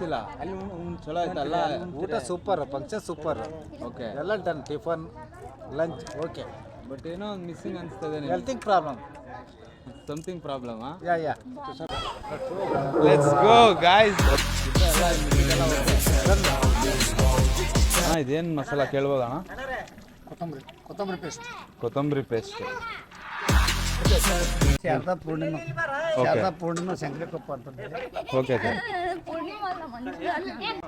ಅನಿಸಿಲ್ಲ ಅಲ್ಲಿ ಚಲೋ ಆಯ್ತಲ್ಲ ಊಟ ಸೂಪರ್, ಫಂಕ್ಷನ್ ಸೂಪರ್. ಓಕೆ ಎಲ್ಲ done, tiffin lunch okay. But ಏನೋ ಒಂದು ಮಿಸ್ಸಿಂಗ್ ಅನಿಸ್ತದೆ ಹೆಲ್ತಿಂಗ್ problem. Something problem. Yeah let's go guys. ಇದೇನು ಮಸಾಲ ಕೇಳ್ಬೋದಾ? ಕೊತ್ತಂಬರಿ ಪೇಸ್ಟ್. ಶಾರದಾ ಪೂರ್ಣಿಮಾ ಶಂಕರಕೊಪ್ಪ ಅಂತಂದ್ರೆ ಓಕೆ ಸರ್.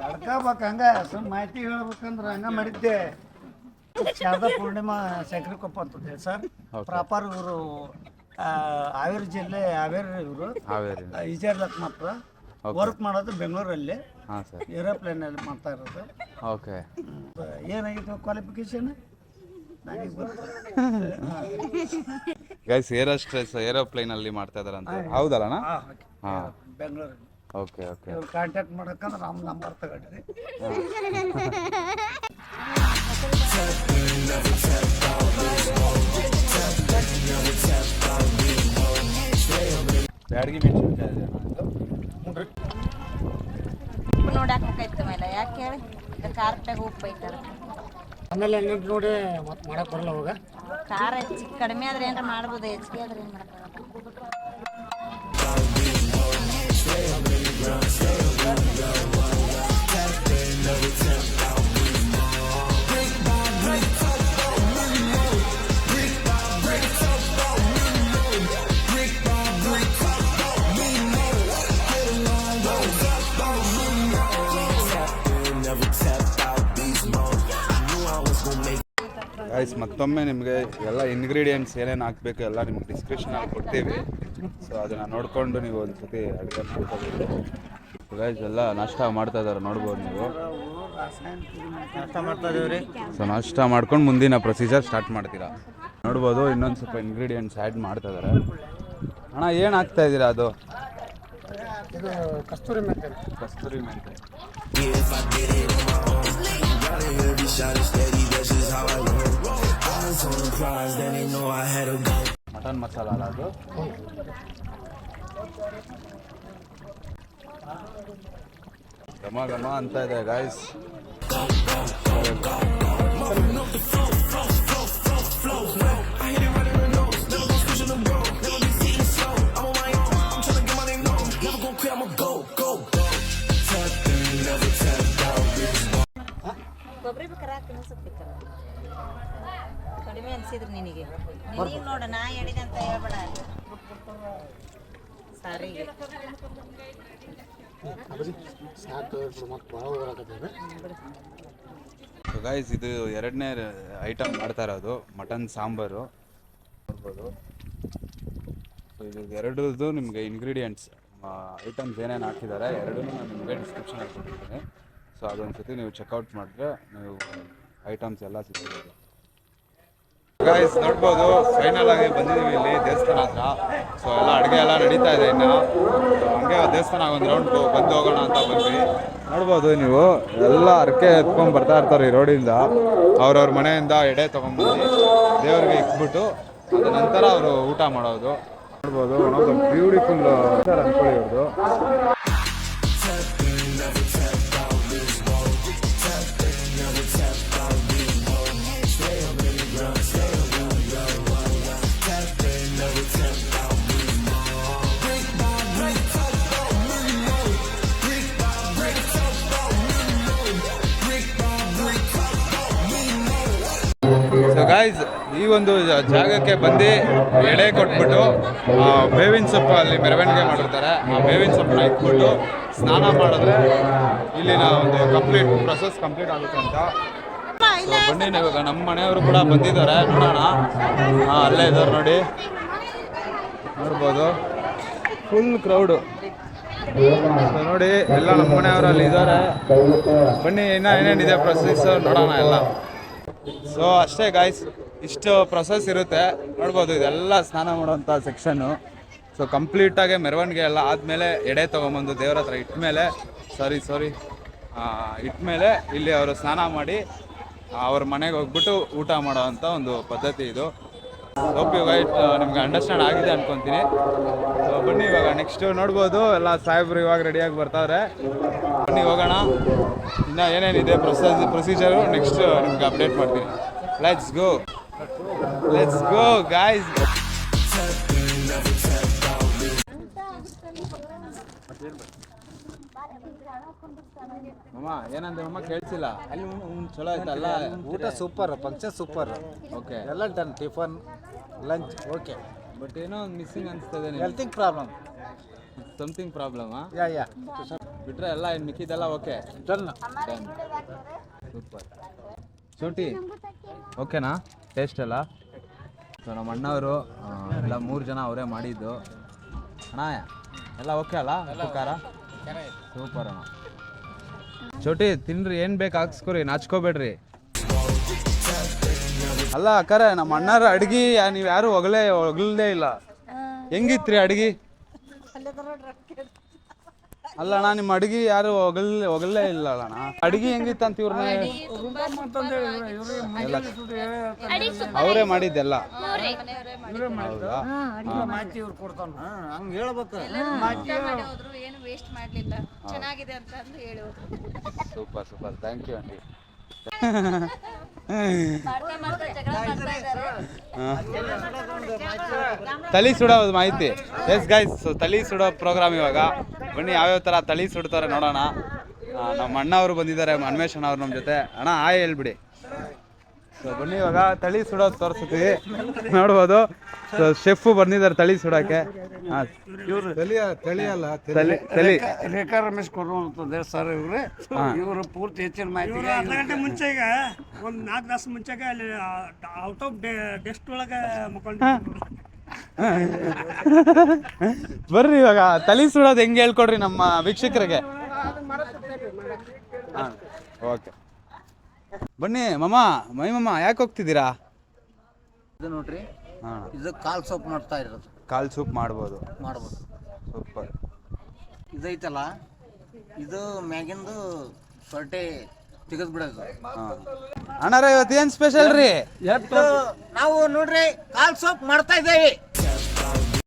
ಅಡ್ಕೋಬೇಕು ಹಂಗೆ ಸುಮ್ಮ ಮಾಹಿತಿ ಹೇಳ್ಬೇಕಂದ್ರೆ ಹಂಗೆ ಮಾಡಿದ್ದೆ. ಶಾರದಾ ಪೂರ್ಣಿಮಾ ಶಂಕರಕೊಪ್ಪ ಅಂತಂದ್ರೆ ಸರ್ ಪ್ರಾಪರ್ ಇವರು ಹಾವೇರಿ ಜಿಲ್ಲೆ, ಇವರು ಈಜಾರ್ ಲಕ್ಷ್ಮಪ್ಪ ವರ್ಕ್ ಮಾಡೋದು ಬೆಂಗಳೂರಲ್ಲಿ. ಹಾಂ ಸರ್. ಏರೋಪ್ಲೇನಲ್ಲಿ ಮಾಡ್ತಾ ಇರೋದು. ಓಕೆ. ಏನಾಗಿತ್ತು ಕ್ವಾಲಿಫಿಕೇಶನ್ ನನಗೆ ಗೊತ್ತು. ಗೈಸ್ ಏರೋಪ್ಲೇನಲ್ಲಿ ಮಾಡ್ತಾ ಇದಾರಂತ, ಹೌದಲ್ಲಣ್ಣ? ಹಾಂ, ಬೆಂಗಳೂರಲ್ಲಿ. Okay okay. ಇವ್ರು ಕಾಂಟ್ಯಾಕ್ಟ್ ಮಾಡಕ್ಕಂದ್ರೆ ನಮ್ಮ ನಂಬರ್ ತಗೊಂಡ್ರಿ. ಬ್ಯಾಡಗಿ ಮೆಣಸಿನ್ಕಾಯಿ ಉಪ್ಪು ನೋಡಾಕೈತೆ ಮೇಲೆ ಯಾಕೆ ಹೇಳಿ, ಖಾರದಾಗ ಉಪ್ಪು ಐತಲ್ಲ. ಆಮೇಲೆ ಹೆಂಗೆ ನೋಡಿ ಮತ್ತೆ ಮಾಡಕ್ಕೆ ಬರಲ್ಲ ಅವಾಗ. ಖಾರ ಹೆಚ್ಚು ಕಡಿಮೆ ಆದ್ರೆ ಏನಾರ ಮಾಡ್ಬೋದು, ಹೆಚ್ಚಿಗೆ ಆದ್ರೆ ಏನು ಮಾಡಕ್ಕಾಗಲ್ಲ. ಗೈಸ್ ಮತ್ತೊಮ್ಮೆ ನಿಮಗೆ ಎಲ್ಲ ಇಂಗ್ರೀಡಿಯೆಂಟ್ಸ್ ಏನೇನು ಹಾಕಬೇಕು ಎಲ್ಲ ನಿಮ್ಗೆ ಡಿಸ್ಕ್ರಿಪ್ಷನಲ್ಲಿ ಕೊಡ್ತೀವಿ. ಸೊ ಅದನ್ನು ನೋಡಿಕೊಂಡು ನೀವು ಒಂದು ಸತಿ ಅಡುಗೆ ಮಾಡ್ಕೋಬೇಕು. ಗೈಸ್ ಎಲ್ಲ ನಾಷ್ಟ ಮಾಡ್ತಾ ಇದ್ದಾರೆ, ನೋಡ್ಬೋದು ನೀವು. ನಾಷ್ಟ ಮಾಡ್ತಾ ಇದೀವಿ. ಸೊ ನಾಷ್ಟ ಮಾಡ್ಕೊಂಡು ಮುಂದಿನ ಪ್ರೊಸೀಜರ್ ಸ್ಟಾರ್ಟ್ ಮಾಡ್ತೀರಾ, ನೋಡ್ಬೋದು. ಇನ್ನೊಂದು ಸ್ವಲ್ಪ ಇಂಗ್ರೀಡಿಯೆಂಟ್ಸ್ ಆ್ಯಡ್ ಮಾಡ್ತಾ ಇದ್ದಾರೆ. ಅಣ್ಣ ಏನು ಹಾಕ್ತಾ ಇದ್ದೀರಾ? ಅದು ಕಸ್ತೂರಿ ಮೆಂತೆ. ಕಸ್ತೂರಿ ಮೆಂತೆ. ಮಟನ್ ಮಸಾಲ ಅಲ್ಲ ಅದು? ಘಮ ಘಮ ಅಂತ ಇದೆ ಗಾಯ್ಸ್. ಕೊಬ್ಬರಿ ಬೇಕಾರೆ ಹಾಕಿ ಅನ್ಸುತ್ತೆ, ಕಡಿಮೆ ಅನ್ಸಿದ್ರು ನಿನಗೆ ನೋಡ, ನಾ ಹೇಳಿದಂತ ಹೇಳ್ಬೇಡ. ಸಾರಿಗೆ ಗೈಸ್ ಇದು ಎರಡನೇ ಐಟಮ್ ಮಾಡ್ತಾ ಇರೋದು ಮಟನ್ ಸಾಂಬಾರು, ನೋಡ್ಬೋದು. ಸೊ ಇದು ಎರಡರದ್ದು ನಿಮಗೆ ಇಂಗ್ರೀಡಿಯೆಂಟ್ಸ್ ಐಟಮ್ಸ್ ಏನೇನು ಹಾಕಿದ್ದಾರೆ ಎರಡೂ ನಾನು ನಿಮಗೆ ಡಿಸ್ಕ್ರಿಪ್ಷನಲ್ಲಿ ಕೊಟ್ಟಿದ್ದೀನಿ. ಸೊ ಅದೊಂದು ಸತಿ ನೀವು ಚೆಕ್ಔಟ್ ಮಾಡಿದ್ರೆ ನೀವು ಐಟಮ್ಸ್ ಎಲ್ಲ ಸಿಗ್ತದೆ. ಗೈಸ್ ನೋಡ್ಬೋದು, ಫೈನಲ್ ಆಗಿ ಬಂದಿದ್ದೀವಿ ಇಲ್ಲಿ ದೇವಸ್ಥಾನ ಹತ್ರ. ಸೊ ಎಲ್ಲ ಅಡುಗೆ ಎಲ್ಲ ನಡೀತಾ ಇದೆ ಇನ್ನು. ಹಂಗೆ ದೇವಸ್ಥಾನ ಒಂದು ರೌಂಡ್ ಬಂದು ಹೋಗೋಣ ಅಂತ ಬಂದ್ವಿ. ನೋಡ್ಬೋದು ನೀವು, ಎಲ್ಲ ಹರಕೆ ಎತ್ಕೊಂಡು ಬರ್ತಾ ಇರ್ತಾರೆ ಈ ರೋಡಿಂದ. ಅವ್ರವ್ರ ಮನೆಯಿಂದ ಎಡೆ ತೊಗೊಂಡ್ಬಂದು ದೇವ್ರಿಗೆ ಇಕ್ಬಿಟ್ಟು ಅದ ನಂತರ ಅವರು ಊಟ ಮಾಡೋದು. ನೋಡ್ಬೋದು ಒಂದು ಬ್ಯೂಟಿಫುಲ್ ಅನ್ಕೊಳ್ಳಿ ಅವ್ರದ್ದು. ಸೊ ಗಾಯ್ಸ್ ಈ ಒಂದು ಜಾಗಕ್ಕೆ ಬಂದು ಎಡೆ ಕೊಟ್ಬಿಟ್ಟು ಬೇವಿನ ಸೊಪ್ಪು ಅಲ್ಲಿ ಮೆರವಣಿಗೆ ಮಾಡಿರ್ತಾರೆ. ಆ ಬೇವಿನ ಸೊಪ್ಪನ್ನ ಇಟ್ಬಿಟ್ಟು ಸ್ನಾನ ಮಾಡಿದ್ರೆ ಇಲ್ಲಿನ ಒಂದು ಪ್ರೊಸೆಸ್ ಕಂಪ್ಲೀಟ್ ಆಗುತ್ತೆ ಅಂತ. ಸೊ ಬನ್ನಿ, ಇವಾಗ ನಮ್ಮ ಮನೆಯವರು ಕೂಡ ಬಂದಿದ್ದಾರೆ, ನೋಡೋಣ. ಅಲ್ಲೇ ಇದ್ದಾರೆ ನೋಡಿ, ನೋಡ್ಬೋದು ಫುಲ್ ಕ್ರೌಡು. ನೋಡಿ ಎಲ್ಲ ನಮ್ಮ ಮನೆಯವರಲ್ಲಿ ಇದ್ದಾರೆ. ಬನ್ನಿ, ಇನ್ನೂ ಏನೇನಿದೆ ಪ್ರೊಸೆಸ್ ನೋಡೋಣ ಎಲ್ಲ. ಸೊ ಅಷ್ಟೇ ಗಾಯ್ಸ್, ಇಷ್ಟು ಪ್ರೊಸೆಸ್ ಇರುತ್ತೆ, ನೋಡ್ಬೋದು. ಇದೆಲ್ಲ ಸ್ನಾನ ಮಾಡೋಂಥ ಸೆಕ್ಷನ್ನು. ಸೊ ಕಂಪ್ಲೀಟಾಗಿ ಮೆರವಣಿಗೆ ಎಲ್ಲ ಆದಮೇಲೆ ಎಡೆ ತೊಗೊಂಬಂದು ದೇವ್ರ ಹತ್ರ ಇಟ್ಮೇಲೆ ಇಟ್ಮೇಲೆ ಇಲ್ಲಿ ಅವರು ಸ್ನಾನ ಮಾಡಿ ಅವ್ರ ಮನೆಗೆ ಹೋಗ್ಬಿಟ್ಟು ಊಟ ಮಾಡೋ ಅಂಥ ಒಂದು ಪದ್ಧತಿ ಇದು. ಹೋಪ್ ಇವಾಗ ನಿಮ್ಗೆ ಅಂಡರ್ಸ್ಟ್ಯಾಂಡ್ ಆಗಿದೆ ಅನ್ಕೊಂತೀನಿ. ಸೊ ಬನ್ನಿ ಇವಾಗ ನೆಕ್ಸ್ಟ್ ನೋಡ್ಬೋದು. ಎಲ್ಲ ಸಾಹೇಬ್ರು ಇವಾಗ ರೆಡಿಯಾಗಿ ಬರ್ತಾವ್ರೆ. ಬನ್ನಿ ಹೋಗೋಣ. ಇನ್ನು ಏನೇನಿದೆ ಪ್ರೊಸೀಜರು ನೆಕ್ಸ್ಟ್ ನಿಮ್ಗೆ ಅಪ್ಡೇಟ್ ಮಾಡ್ತೀನಿ. Let's go guys. ಮಮ್ಮ ಏನಂದ್ರೆ ಮಮ್ಮ ಕೇಳಿಸಿಲ್ಲ. ಅಲ್ಲಿ ಚಲೋ ಆಯ್ತಲ್ಲ ಊಟ ಸೂಪರ್, ಫಂಕ್ಷನ್ ಸೂಪರ್. ಓಕೆ ಎಲ್ಲ done, tiffin lunch okay. But ಏನೋ ಒಂದು ಮಿಸ್ಸಿಂಗ್ ಅನಿಸ್ತದೆ. ಹೆಲ್ತಿಂಗ್ ಪ್ರಾಬ್ಲಮ್. Something problem. ಯಾ ಬಿಟ್ರೆ ಎಲ್ಲ ಇನ್ನು ಮಿಕ್ಕಿದೆಲ್ಲ ಓಕೆ ಡನ್. ಸೂಪರ್. ಚೋಟಿ ಓಕೆನಾ ಟೇಸ್ಟ್ ಎಲ್ಲ? ಸೊ ನಮ್ಮ ಅಣ್ಣವರು ಎಲ್ಲ 3 ಜನ ಅವರೇ ಮಾಡಿದ್ದು. ಅಣ್ಣ ಎಲ್ಲ ಓಕೆ ಅಲ್ಲ? ಖಾರ ಸೂಪರ್ ಅಣ್ಣ. ಚೋಟಿ ತಿನ್ರಿ, ಏನು ಬೇಕು ಹಾಕ್ಸ್ಕೊರಿ, ನಾಚ್ಕೋಬೇಡ್ರಿ. ಅಲ್ಲ ಅಕ್ಕಾರೆ ನಮ್ಮ ಅಣ್ಣರ ಅಡ್ಗಿ ನೀವು ಯಾರು ಹೊಗಳದೇ ಇಲ್ಲ. ಹೆಂಗಿತ್ರಿ ಅಡ್ಗಿ? ಅಲ್ಲ ಅಣ್ಣ ನಿಮ್ಮ ಅಡ್ಗಿ ಯಾರು ಹೊಗಳೇ ಇಲ್ಲ ಅಣ್ಣ. ಅಡ್ಗಿ ಹೆಂಗಿತ್ತಂತ ಇವ್ರನ್ನ ಅವರೇ ಮಾಡಿದ್ದೆಲ್ಲ. ಹೌದಾ? ಮಾಹಿತಿ ಇವ್ರು ಕೊಡ್ತಾನ. ಹಂಗೆ ಹೇಳ್ಬೇಕು. ಏನು ವೇಸ್ಟ್ ಮಾಡಲಿಲ್ಲ, ಚೆನ್ನಾಗಿದೆ ಅಂತ ಅಂದು ಹೇಳಿ ಸೂಪರ್ ಥ್ಯಾಂಕ್ ಯು ಆಂಟಿ. ತಲಿ ಸುಡೋದು ಮಾಹಿತಿ. ಎಸ್ ಗೈಸ್, ಸೊ ತಲಿ ಸುಡೋ ಪ್ರೋಗ್ರಾಮ್ ಇವಾಗ. ಬನ್ನಿ ಯಾವ್ಯಾವ ಥರ ತಲಿ ಸುಡ್ತಾರೆ ನೋಡೋಣ. ನಮ್ಮ ಅಣ್ಣ ಅವರು ಬಂದಿದ್ದಾರೆ, ಅನ್ವೇಷ್ ಅಣ್ಣ ಅವ್ರು ನಮ್ಮ ಜೊತೆ. ಅಣ್ಣ ಆಯ್ ಹೇಳ್ಬಿಡಿ. ಸೊ ಬನ್ನಿ ಇವಾಗ ತಳಿ ಸುಡೋದು ತೋರಿಸ್ತೀವಿ, ನೋಡ್ಬೋದು. ಸೊ ಶೆಫ್ ಬಂದಿದ್ದಾರೆ ತಳಿ ಸುಡೋಕ್ಕೆ. ಹಾಂ ತಲಿ ರೇಖಾ ರಮೇಶ್ ಕೊಡುವಂಥದ್ದೇ ಸರ್ ಇವ್ರೆ. ಇವರು ಪೂರ್ತಿ ಹೆಚ್ಚಿನ ಮಾಹಿತಿ ಅರ್ಧ ಗಂಟೆ ಮುಂಚೆಗ ಒಂದು 4 ತಾಸು ಮುಂಚೆಗೆ ಅಲ್ಲಿ ಔಟ್ ಆಫ್ ಡೆಸ್ಟ್ ಒಳಗೆ ಮುಖಂಡು ಬರ್ರಿ ಇವಾಗ ತಲಿ ಸುಡೋದು ಹೆಂಗೆ ಹೇಳ್ಕೊಡ್ರಿ ನಮ್ಮ ವೀಕ್ಷಕರಿಗೆ. ಹಾಂ ಓಕೆ ಬನ್ನಿ ಮಮ್ಮ ಯಾಕೆ ಹೋಗ್ತಿದ್ದೀರಾ? ಇದು ನೋಡ್ರಿ, ಹಾಂ ಇದು ಕಾಲ್ ಸೋಪ್ ಮಾಡ್ತಾ ಇರೋದು. ಕಾಲ್ ಸೂಪ್ ಮಾಡ್ಬೋದು. ಸೂಪರ್. ಇದೈತಲ್ಲ, ಇದು ಮ್ಯಾಗಿಂದು ಸೊಟ್ಟೆ ತೆಗೆದು ಬಿಡೋದು. ಅಣ್ಣಾರ ಇವತ್ತು ಏನು ಸ್ಪೆಷಲ್ ರೀ? ನಾವು ನೋಡ್ರಿ ಕಾಲ್ ಸೋಪ್ ಮಾಡ್ತಾ ಇದ್ದೇವೆ.